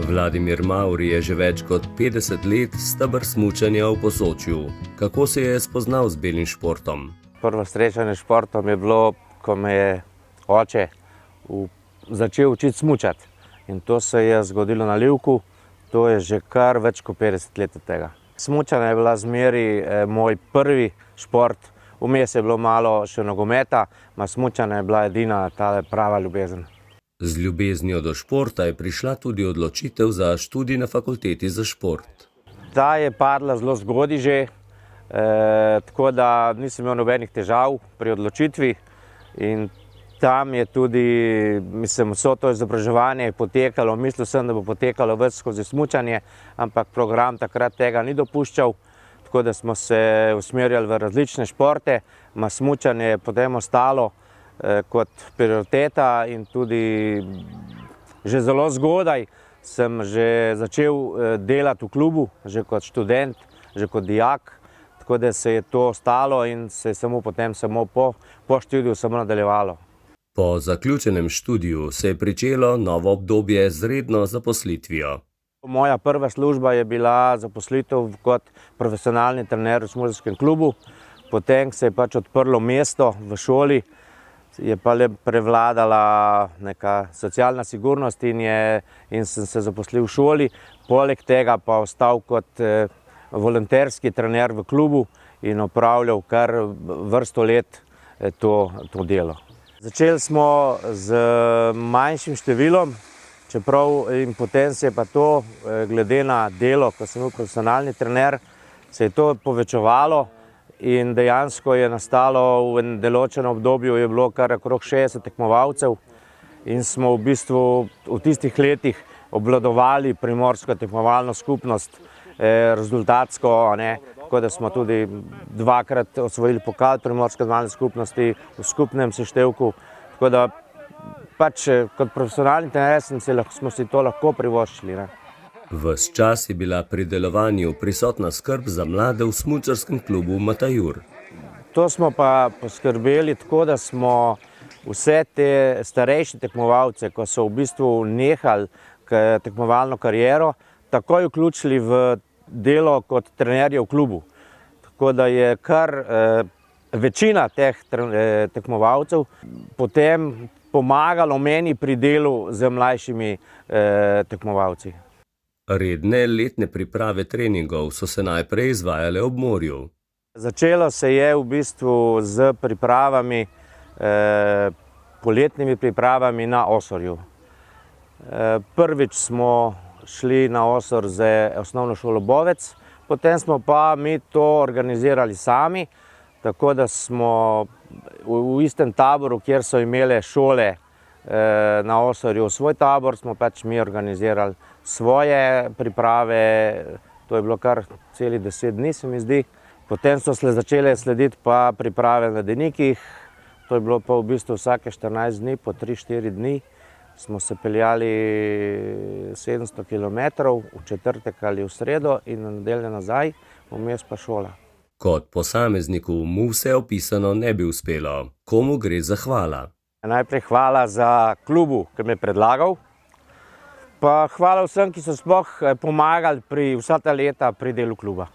Vladimir Mavri je že več kot 50 let steber smučanja v Posočju. Kako se je spoznal z belim športom? Prvo srečanje s športom je bilo, ko me je oče začel učiti smučati. In to se je zgodilo na Livku, to je že kar več kot 50 let od tega. Smučanje je bila zmeri moj prvi šport, vmes je bilo malo še nogometa, smučanje je bila edina ta prava ljubezen. Z ljubeznijo do športa je prišla tudi odločitev za študij na fakulteti za šport. Ta je padla zelo zgodaj že, tako da nisem imel nobenih težav pri odločitvi in tam je tudi, vso to izobraževanje potekalo, mislil sem, da bo potekalo ves skozi smučanje, ampak program takrat tega ni dopuščal, tako da smo se usmerjali v različne športe, smučanje je potem ostalo kot prioriteta in tudi že zelo zgodaj sem že začel delati v klubu, že kot študent, že kot dijak, tako da se je to ostalo in se je potem po študiju samo nadaljevalo. Po zaključenem študiju se je pričelo novo obdobje z redno zaposlitvijo. Moja prva služba je bila zaposlitev kot profesionalni trener v smučarskem klubu, potem se je odprlo mesto v šoli, je pa le prevladala neka socialna sigurnost in sem se zaposlil v šoli, poleg tega pa ostal kot volonterski trener v klubu in opravljal kar vrsto let to delo. Začeli smo z manjšim številom, čeprav in potem se je pa to, glede na delo, ko sem bil profesionalni trener, se je to povečevalo in dejansko je nastalo v določenem obdobju, je bilo kar okrog 60 tekmovalcev in smo v bistvu v tistih letih obvladovali primorsko tekmovalno skupnost rezultatsko, tako da smo tudi dvakrat osvojili pokal primorske tekmovalne skupnosti v skupnem seštevku, tako da kot profesionalni trener smo si to lahko privoščili. Ves čas je bila pri delovanju prisotna skrb za mlade v smučarskem klubu Matajur. To smo pa poskrbeli tako, da smo vse te starejše tekmovalce, ko so v bistvu nehali tekmovalno kariero, takoj vključili v delo kot trenerje v klubu. Tako da je kar večina teh tekmovalcev potem pomagalo meni pri delu z mlajšimi tekmovalci. Redne letne priprave treningov so se najprej izvajale ob morju. Začelo se je v bistvu z pripravami, poletnimi pripravami na Osorju. Prvič smo šli na Osor z osnovno šolo Bovec, potem smo pa mi to organizirali sami, tako da smo v istem taboru, kjer so imele šole na Osorju svoj tabor, smo mi organizirali svoje priprave, to je bilo kar celih 10 dni, se mi zdi. Potem so začele slediti pa priprave na ledenikih, to je bilo pa v bistvu vsake 14 dni, po 3-4 dni. Smo se peljali 700 kilometrov v četrtek ali v sredo in na nedeljo nazaj, vmes pa šola. Kot posamezniku mu vse opisano ne bi uspelo. Komu gre zahvala? Najprej hvala za klubu, ki me je predlagal, pa hvala vsem, ki so sploh pomagali vsa ta leta pri delu kluba.